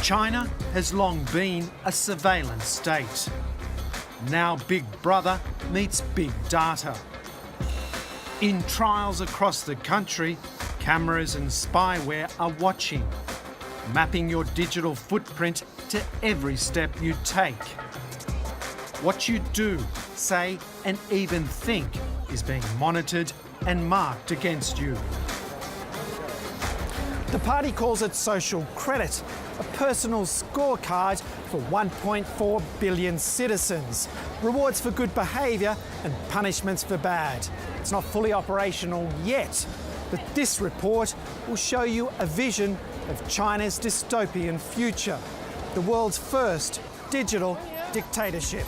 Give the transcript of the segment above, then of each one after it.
China has long been a surveillance state. Now Big Brother meets Big Data. In trials across the country, cameras and spyware are watching, mapping your digital footprint to every step you take. What you do, say, and even think is being monitored and marked against you. The party calls it social credit, a personal scorecard for 1.4 billion citizens. Rewards for good behaviour and punishments for bad. It's not fully operational yet, but this report will show you a vision of China's dystopian future, the world's first digital dictatorship.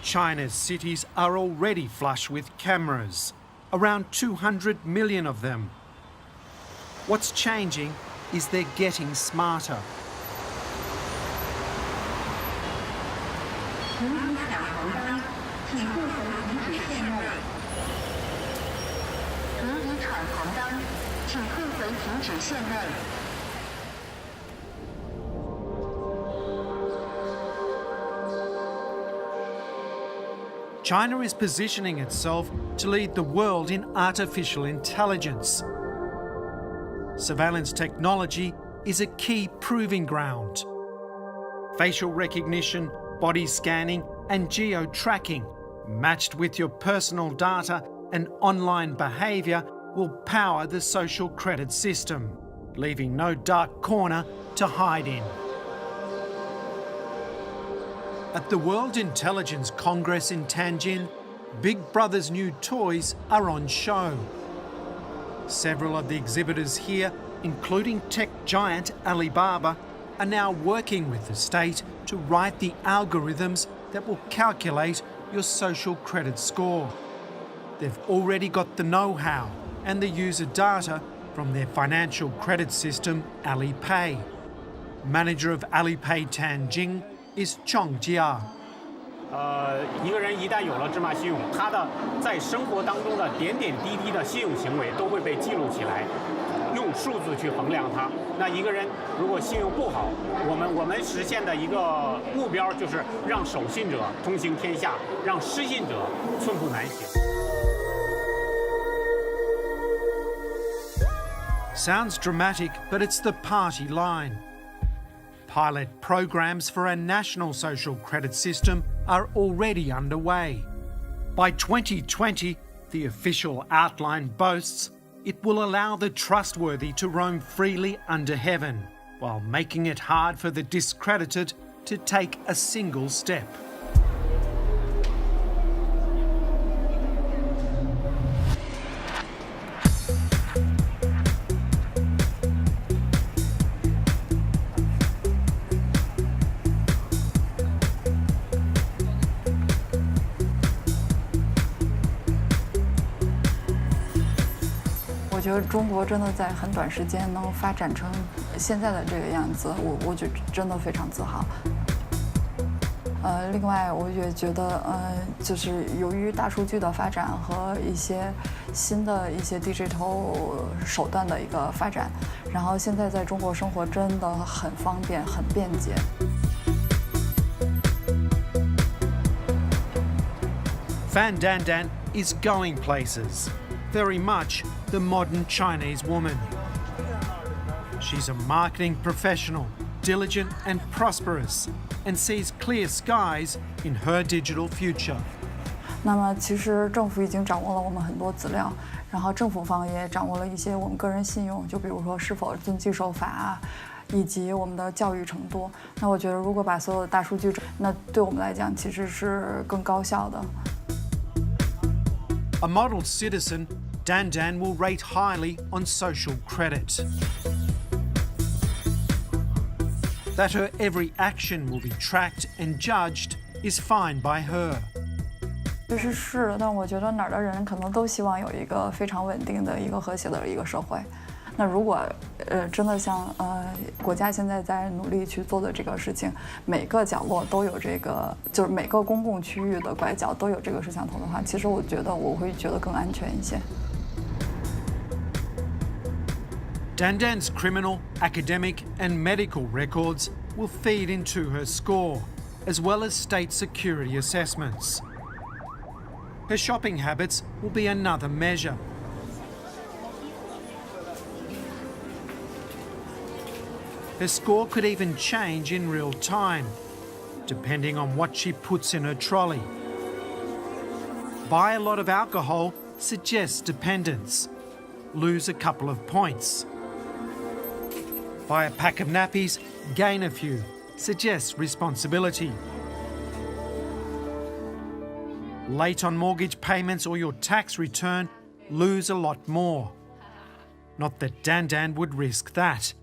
China's cities are already flush with cameras, around 200 million of them. What's changing is they're getting smarter. China is positioning itself to lead the world in artificial intelligence. Surveillance technology is a key proving ground. Facial recognition, body scanning and geo-tracking, matched with your personal data and online behaviour, will power the social credit system, leaving no dark corner to hide in. At the World Intelligence Congress in Tianjin, Big Brother's new toys are on show. Several of the exhibitors here, including tech giant Alibaba, are now working with the state to write the algorithms that will calculate your social credit score. They've already got the know-how and the user data from their financial credit system, Alipay. Manager of Alipay Tianjin is Chong Jia. 一个人一旦有了芝麻信用，他的在生活当中的点点滴滴的信用行为都会被记录起来，用数字去衡量它。那一个人如果信用不好，我们实现的一个目标就是让守信者通行天下，让失信者寸步难行。Sounds dramatic, but it's the party line. Pilot programs for a national social credit system are already underway. By 2020, the official outline boasts it will allow the trustworthy to roam freely under heaven, while making it hard for the discredited to take a single step.我觉得中国真的在很短时间能发展成现在的这个样子，我觉得真的非常自豪。另外，我也觉得，就是由于大数据的发展和一些新的一些 digital 手段的一个发展，然后现在在中国生活真的很方便、很便捷。Fan Dandan is going places. Very much the modern Chinese woman. She's a marketing professional, diligent and prosperous, and sees clear skies in her digital future. 那么，其实政府已经掌握了我们很多资料，然后政府方也掌握了一些我们个人信用，就比如说是否遵纪守法啊，以及我们的教育程度。那我觉得，如果把所有的大数据，那对我们来讲其实是更高效的。A model citizen, Dandan will rate highly on social credit. that her every action will be tracked and judged is fine by her. 其实是，但我觉得哪儿的人可能都希望有一个非常稳定的一个和谐的一个社会。那如果真的像国家现在在努力去做的这个事情，每个角落都有这个，就是每个公共区域的拐角都有这个摄像头的话，其实我觉得我会觉得更安全一些。Dandan's criminal, academic and medical records will feed into her score, as well as state security assessments. Her shopping habits will be another measure. Her score could even change in real time, depending on what she puts in her trolley. Buy a lot of alcohol suggests dependence. Lose a couple of points. Buy a pack of nappies, gain a few, suggests responsibility. Late on mortgage payments or your tax return, lose a lot more. Not that Dandan would risk that.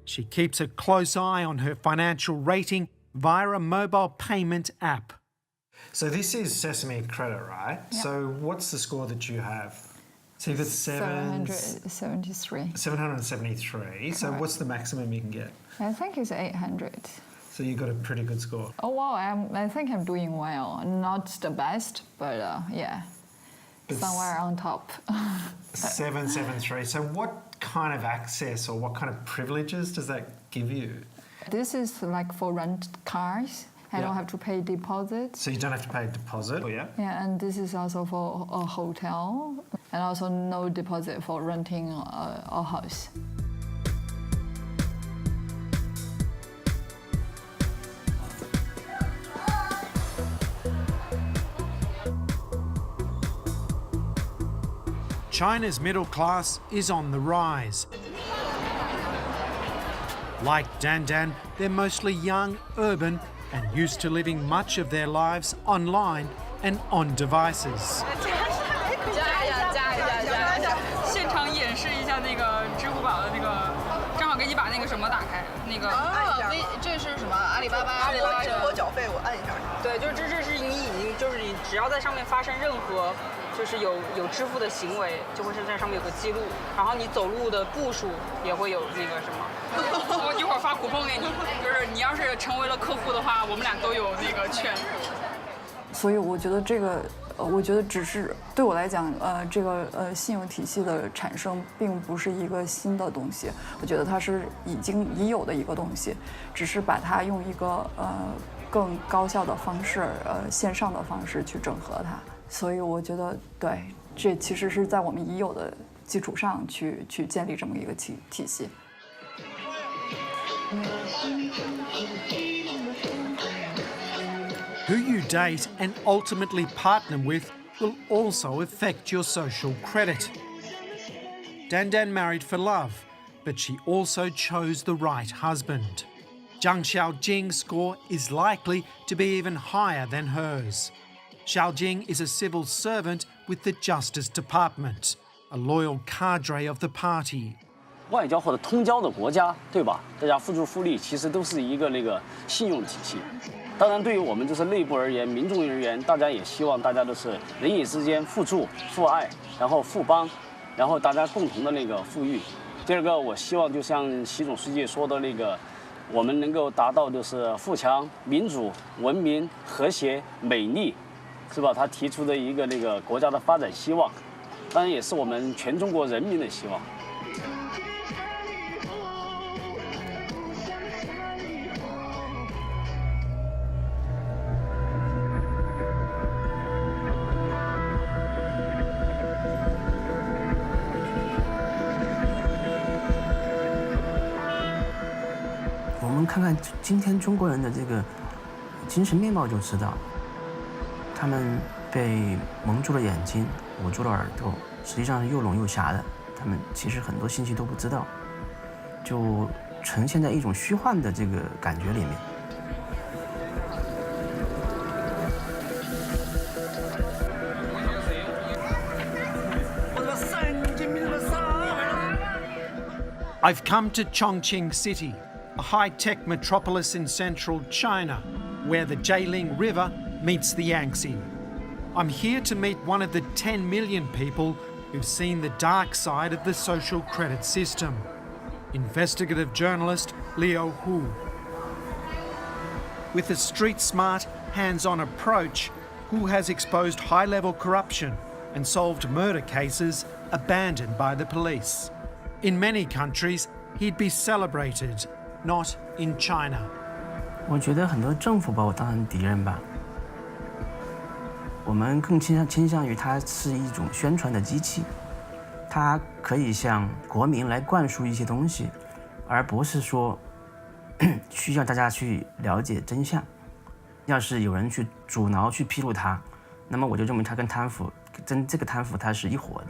She keeps a close eye on her financial rating via a mobile payment app. So this is Sesame Credit, right? Yep. So what's the score that you have? So you've got 773. 773. So Correct. what's the maximum you can get? I think it's 800. So you got a pretty good score. Oh wow, I think I'm doing well. Not the best, but yeah, somewhere on top. 773. So what kind of access or what kind of privileges does that give you? This is like for rent cars. I Yeah. don't have to pay deposit. So you don't have to pay a deposit? Oh, yeah? Yeah, and this is also for a hotel, and also no deposit for renting a house. China's middle class is on the rise. Like Dandan, they're mostly young, urban, and used to living much of their lives online and on devices. 现场演示一下那个支付宝的那个，正好给你把那个什么打开，那个这是什么？阿里巴巴生活缴费，我按一下。对，就是这是你已经就是你只要在上面发生任何就是有支付的行为，就会是在上面有个记录，然后你走路的步数也会有那个什么。我一会儿发คู碰给你，就是你要是成为了客户的话，我们俩都有那个券。所以我觉得这个，我觉得只是对我来讲，这个信用体系的产生并不是一个新的东西，我觉得它是已有的一个东西，只是把它用一个更高效的方式，线上的方式去整合它。所以我觉得，对，这其实是在我们已有的基础上去建立这么一个体系。Who you date and ultimately partner with will also affect your social credit. Dandan married for love, but she also chose the right husband. Zhang Xiaojing's score is likely to be even higher than hers. Xiaojing is a civil servant with the Justice Department, a loyal cadre of the party. 外交或者通交的国家，对吧？大家付出互利，其实都是一个信用体系。当然，对于我们就是内部而言，民众而言，大家也希望大家都是人与之间互助、互爱，然后互帮，然后大家共同的富裕。第二个，我希望就像习总书记说的我们能够达到就是富强、民主、文明、和谐、美丽，是吧？他提出的一个国家的发展希望，当然也是我们全中国人民的希望。我们看看今天中国人的这个精神面貌就知道，他们被蒙住了眼睛，捂住了耳朵，实际上是又聋又瞎的。他们其实很多信息都不知道，就呈现在一种虚幻的这个感觉里面。I've come to Chongqing City, a high-tech metropolis in central China, where the Jialing River meets the Yangtze. I'm here to meet one of the 10 million people who've seen the dark side of the social credit system. Investigative journalist Leo Hu. With a street-smart, hands-on approach, Hu has exposed high-level corruption and solved murder cases abandoned by the police. In many countries, he'd be celebrated, not in China. 我觉得很多政府把我当成敌人吧。我们更倾向于它是一种宣传的机器，它可以向国民来灌输一些东西，而不是说需要大家去了解真相。要是有人去阻挠去披露它，那么我就认为它跟贪腐，这个贪腐它是一伙的。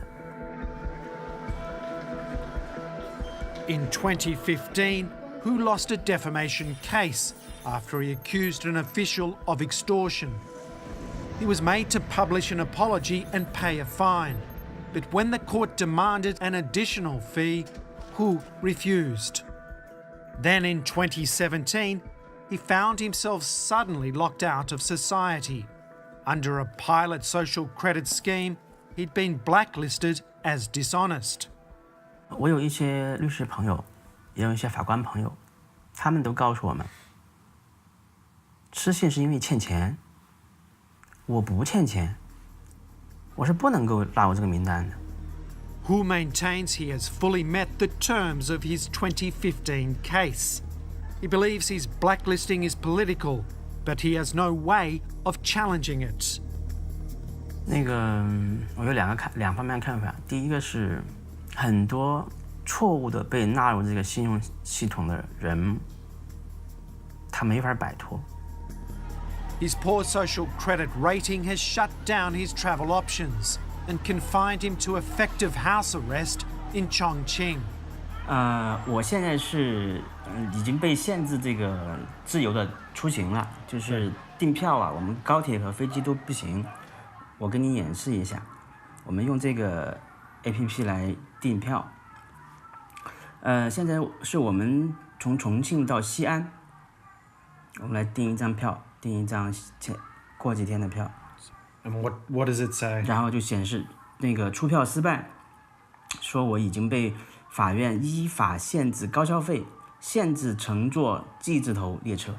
In 2015, Hu lost a defamation case after he accused an official of extortion. He was made to publish an apology and pay a fine, but when the court demanded an additional fee, Hu refused. Then in 2017, he found himself suddenly locked out of society. Under a pilot social credit scheme, he'd been blacklisted as dishonest. 我有一些律师朋友，也有一些法官朋友，他们都告诉我们，失信是因为欠钱。我不欠钱，我是不能够纳入这个名单的。Hu maintains he has fully met the terms of his 2015 case. He believes his blacklisting is political, but he has no way of challenging it. 那个，我有两方面看法。第一个是，很多错误的被纳入这个信用系统的人，他没法摆脱。His poor social credit rating has shut down his travel options and confined him to effective house arrest in Chongqing. 我现在是已经被限制这个自由的出行了，就是订票啊，我们高铁和飞机都不行。我跟你演示一下，我们用这个 APP 来订票。现在是我们从重庆到西安，我们来订一张票，订一张过几天的票。And what does it say? 然后就显示那个出票失败，说我已经被法院依法限制高消费，限制乘坐 G 字头列车。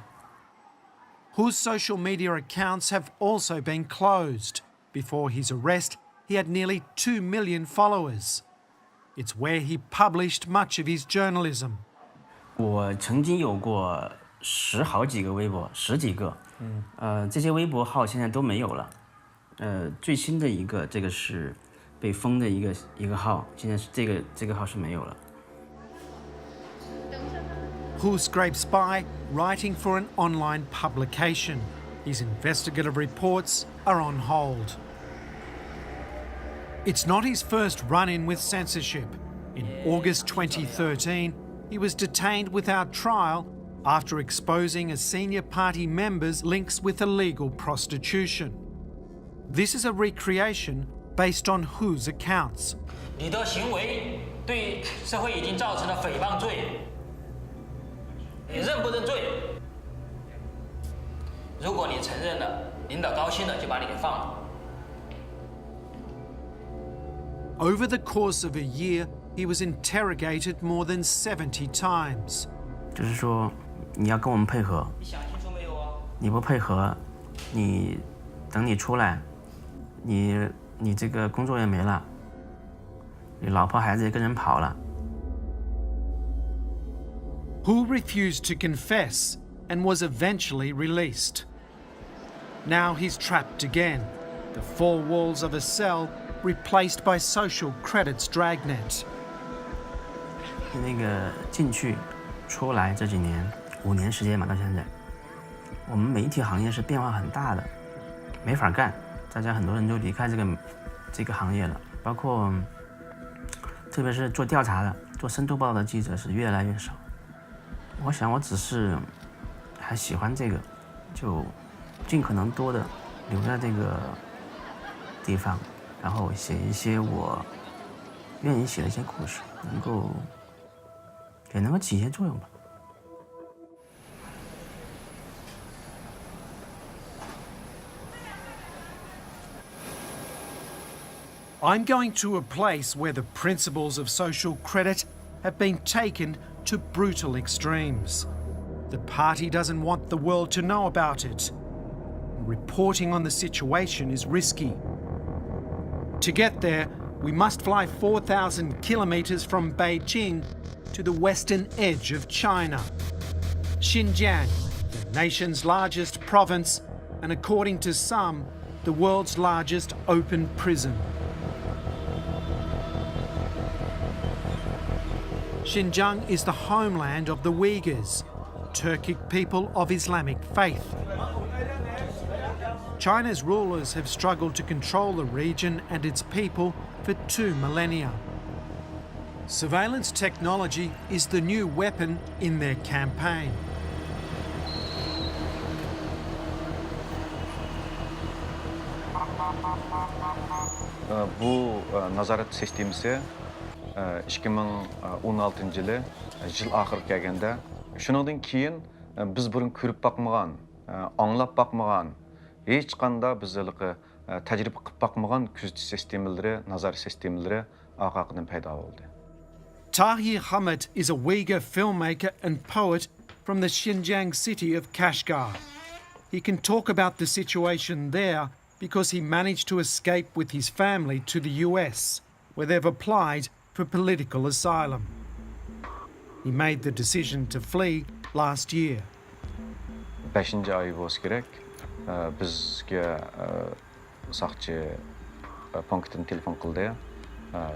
Hu's social media accounts have also been closed. Before his arrest, he had nearly 2 million followers. It's where he published much of his journalism. 我曾经有过好几个微博，10几个，这些微博号现在都没有了。最新的一个，这个是被封的一个号，现在是这个号是没有了。Hu scrapes by, writing for an online publication. His investigative reports are on hold. It's not his first run-in with censorship. In August 2013, he was detained without trial after exposing a senior party member's links with illegal prostitution. This is a recreation based on Hu's accounts. 你的行为对社会已经造成了诽谤罪，你认不认罪？如果你承认了，领导高兴了就把你给放了。Over the course of a year, he was interrogated more than 70 times. 就是说，你要跟我们配合，你想清楚没有啊？你不配合，等你出来，你这个工作也没了，你老婆孩子也跟人跑了。Hu refused to confess and was eventually released. Now he's trapped again, the four walls of a cell replaced by social credit's dragnet. 那个进去出来这几年，5年时间嘛，到现在，我们媒体行业是变化很大的，没法干，大家很多人都离开这个行业了，包括特别是做调查的、做深度报道的记者是越来越少。我想我只是还喜欢这个，就尽可能多的留在这个地方，然后写一些我愿意写的一些故事，能够起一些作用吧。I'm going to a place where the principles of social credit have been taken to brutal extremes. The party doesn't want the world to know about it. Reporting on the situation is risky. To get there, we must fly 4,000 kilometres from Beijing to the western edge of China. Xinjiang, the nation's largest province, and according to some, the world's largest open prison. Xinjiang is the homeland of the Uyghurs, Turkic people of Islamic faith. China's rulers have struggled to control the region and its people for 2 millennia. Surveillance technology is the new weapon in their campaign. Bu nazorat sistemasi 2016 yılı yıl ahırı kelgende shuningdan keyin biz burun ko'rib bakmagan, anglab bakmagan, hech qanday bizlarga tajriba qilib bakmagan kuzatish sistemalari, nazorat sistemalari orqadan paydo bo'ldi. Tahir Hamid is a Uyghur filmmaker and poet from the Xinjiang city of Kashgar. He can talk about the situation there because he managed to escape with his family to the US, where they've applied for political asylum. He made the decision to flee last year. 5-nji ay bo'lsa kerak, bizga saqchi punktdan telefon qildi.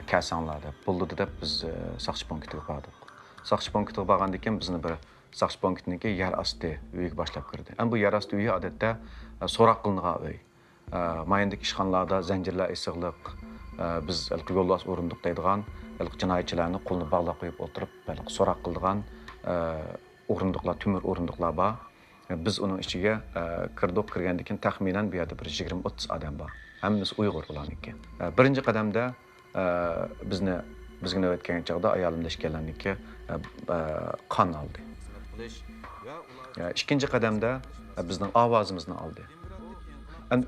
Kelsanglar deb bo'ldi deb biz saqchi punktiga bordik. Saqchi punktiga borgandan keyin bizni bir saqchi punktniki yer osti uyiga boshlab kirdi. Bu yer osti uyi odatda so'roq qilingan uy. Mayindagi ishxonalarda zanjirlar isig'liq, biz yo'ldosh o'rindiq deydigan jinoyatchilarni qo'lini bog'lab qo'yib o'tirib, so'roq qiladigan o'rindiqlar, temir o'rindiqlar bor. Biz uning ichiga kirdik, kirgandan keyin taxminan bu yerda bir 20-30 odam bor. Hammasi Uyg'ur ularniki. Birinchi qadamda bizga navbat kelgan chog'da ayolimlashganlarniki qon oldi. Ikkinchi qadamda bizning ovozimizni oldi.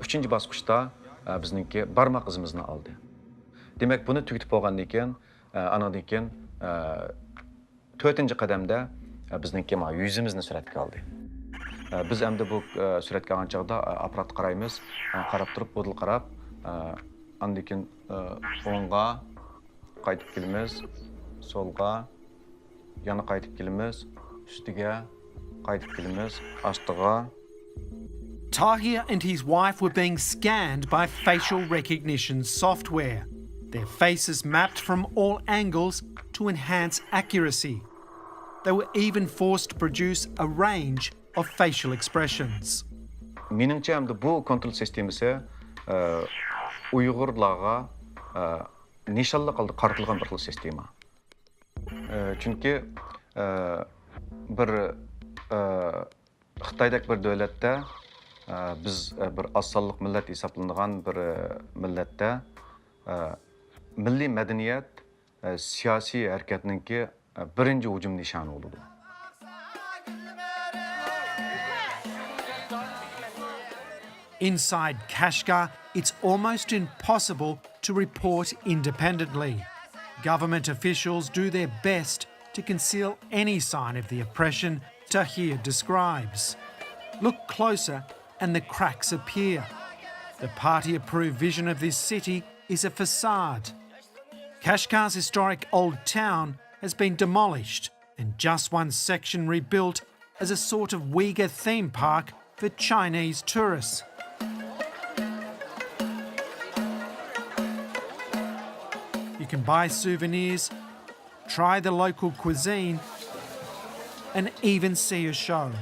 Uchinchi bosqichda bizningki barmoq izimizni oldi. Demak, buni tugatib bo'lgandan keyin, anadan keyin 4-chi qadamda bizningki yuzimizni suratga oldi. Biz endi bu suratga olgan chog'da apparat qaraymiz, qarab turib, o'dil qarab, andan keyin o'ngga qaytib kelamiz, solga, yana qaytib kelamiz, ustiga qaytib kelamiz, ostiga. Tahir and his wife were being scanned by facial recognition software. Their faces mapped from all angles to enhance accuracy. They were even forced to produce a range of facial expressions. Meningcha hamda bu kontrol sistemasi Uyg'urlarga nishonli qildi qaratilgan bir xil sistema. Chunki bir Xitoydagi bir davlatda biz bir asonliq millat hisoblanadigan bir millatda milliy madaniyat siyosiy harakatninki birinchi hujum nishoni bo'ldi. Inside Kashgar, it's almost impossible to report independently. Government officials do their best to conceal any sign of the oppression Tahir describes. Look closer and the cracks appear. The party-approved vision of this city is a facade. Kashgar's historic old town has been demolished and just one section rebuilt as a sort of Uyghur theme park for Chinese tourists. You can buy souvenirs, try the local cuisine, and even see a show.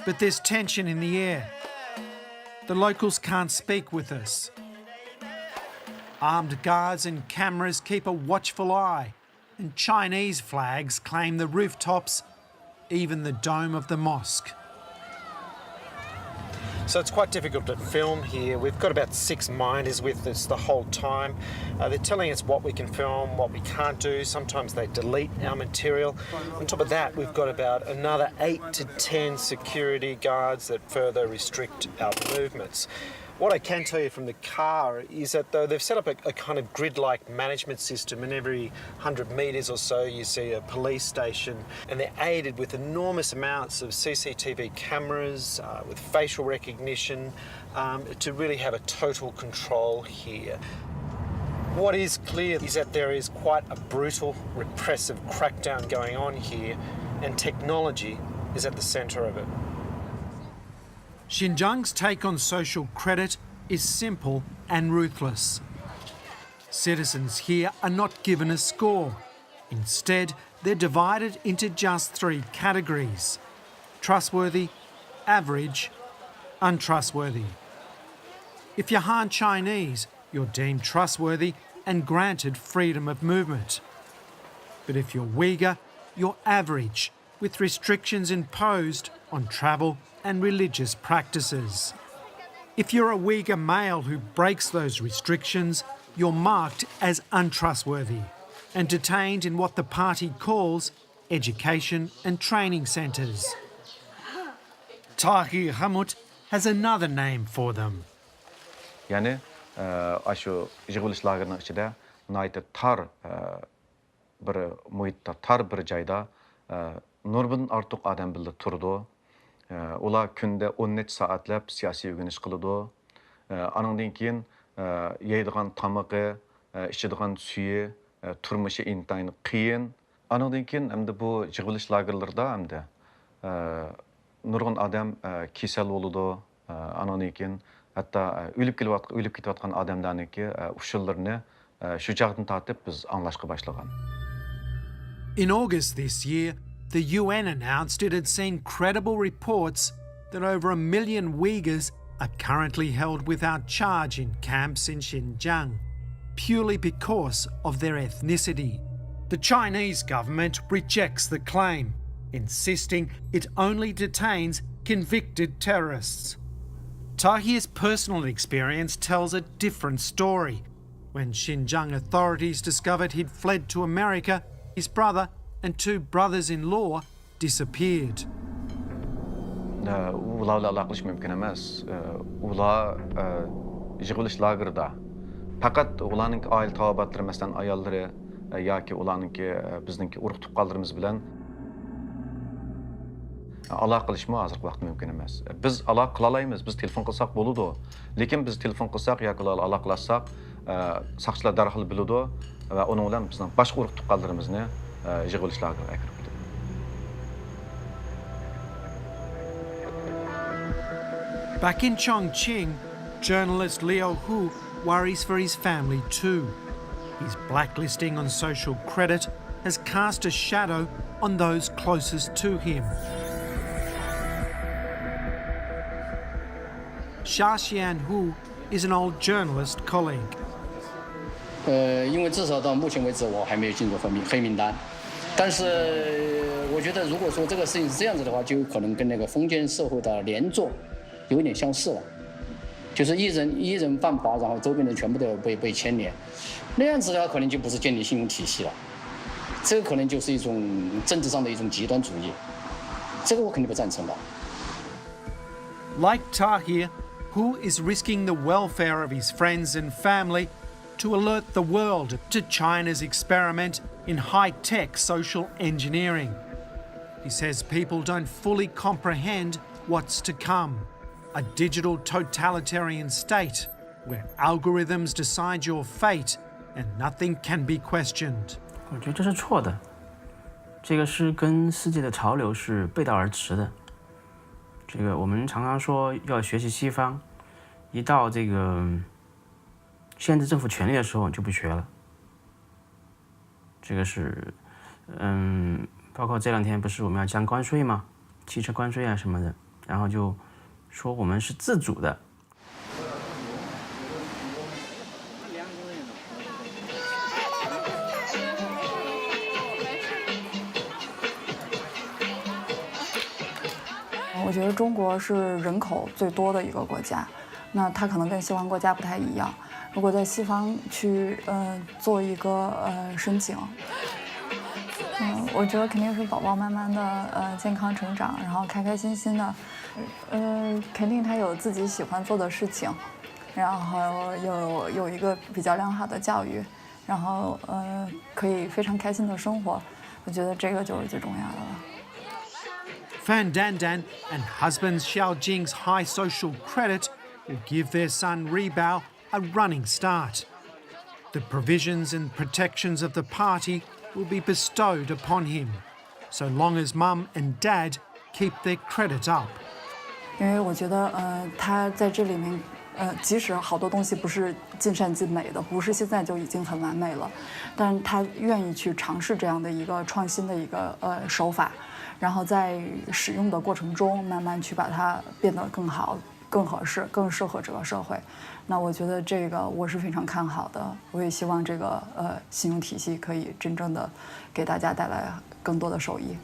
But there's tension in the air. The locals can't speak with us. Armed guards and cameras keep a watchful eye, and Chinese flags claim the rooftops, even the dome of the mosque. So it's quite difficult to film here. We've got about 6 miners with us the whole time. They're telling us what we can film, what we can't do. Sometimes they delete our material. On top of that, we've got about another 8 to 10 security guards that further restrict our movements. What I can tell you from the car is that though they've set up a kind of grid-like management system, and every 100 metres or so you see a police station, and they're aided with enormous amounts of CCTV cameras, with facial recognition, to really have a total control here. What is clear is that there is quite a brutal, repressive crackdown going on here, and technology is at the centre of it. Xinjiang's take on social credit is simple and ruthless. Citizens here are not given a score. Instead, they're divided into just 3 categories: trustworthy, average, untrustworthy. If you're Han Chinese, you're deemed trustworthy and granted freedom of movement. But if you're Uyghur, you're average, with restrictions imposed on travel and religious practices. If you're a Uyghur male who breaks those restrictions, you're marked as untrustworthy and detained in what the party calls education and training centres. Tahir Hamut has another name for them. Yani aşu yig'ilish lagerining ichida nihoyatda tar bir muhitda, tar bir joyda nurdan ortiq odam birga turdi. Ular kunda 10 necha soatlab siyosiy o'rganish qiladi. Andan keyin yeydigan tamog'i, ichadigan suyi, turmushi intayin qiyin. Andan keyin hamda bu yig'ilish lagerlarda hamda nurg'un odam kasal bo'ladi. Andan keyin hatto o'lib ketayotgan odamlarniki ushullarini shu chaqdan tortib biz anglashga boshlagan. In August this year, the UN announced it had seen credible reports that over 1 million Uyghurs are currently held without charge in camps in Xinjiang, purely because of their ethnicity. The Chinese government rejects the claim, insisting it only detains convicted terrorists. Tahir's personal experience tells a different story. When Xinjiang authorities discovered he'd fled to America, his brother and 2 brothers-in-law disappeared. Ularla aloqalash mumkin emas. Ular yig'ilish lagerida. Faqat ularning oila tabobatlari, masalan, ayollari yoki ularning bizningki urug' tuqqanlarimiz bilan aloqa qilishmi hozirgi vaqtda mumkin emas. Biz aloqa qila olamiz, biz telefon qilsak bo'ladi. Lekin biz telefon qilsak yoki ularga aloqalashsak, saqchilar darhol biladi va uning bilan bizning boshqa urug' tuqqanlarimizni yig'ilish lageriga kirib ketadi. Back in Chongqing, journalist Liu Hu worries for his family too. His blacklisting on social credit has cast a shadow on those closest to him. Xia Xianhu is an old journalist colleague. 因为至少到目前为止我还没有进入黑名单，但是我觉得如果说这个事情是这样子的话，就有可能跟那个封建社会的连坐有点相似了，就是一人犯法，然后周边人全部都被牵连，那样子的话可能就不是建立信用体系了，这个可能就是一种政治上的一种极端主义，这个我肯定不赞成的。 Like Tahir, Hu is risking the welfare of his friends and family to alert the world to China's experiment in high-tech social engineering. He says people don't fully comprehend what's to come, a digital totalitarian state where algorithms decide your fate and nothing can be questioned. 我觉得这是错的，这个是跟世界的潮流是背道而驰的。这个我们常常说要学习西方，一到这个限制政府权力的时候就不学了。这个是，包括这2天不是我们要降关税吗？汽车关税啊什么的，然后就说我们是自主的。我我觉得中国是人口最多的一个国家，那它可能跟西方国家不太一样。如果在西方去做一个申请，我觉得肯定是宝宝慢慢的健康成长，然后开开心心的，肯定他有自己喜欢做的事情，然后有一个比较良好的教育，然后可以非常开心的生活，我觉得这个就是最重要的了。Fan Dandan and husband Xiao Jing's high social credit will give their son Rebao a running start. The provisions and protections of the party will be bestowed upon him, so long as mum and dad keep their credit up. 因为我觉得他在这里面即使好多东西不是尽善尽美的，不是现在就已经很完美了，但是他愿意去尝试这样的一个创新的一个手法，然后在使用的过程中慢慢去把它变得更好、更合适、更适合这个社会。那我觉得这个我是非常看好的，我也希望这个信用体系可以真正的给大家带来更多的收益。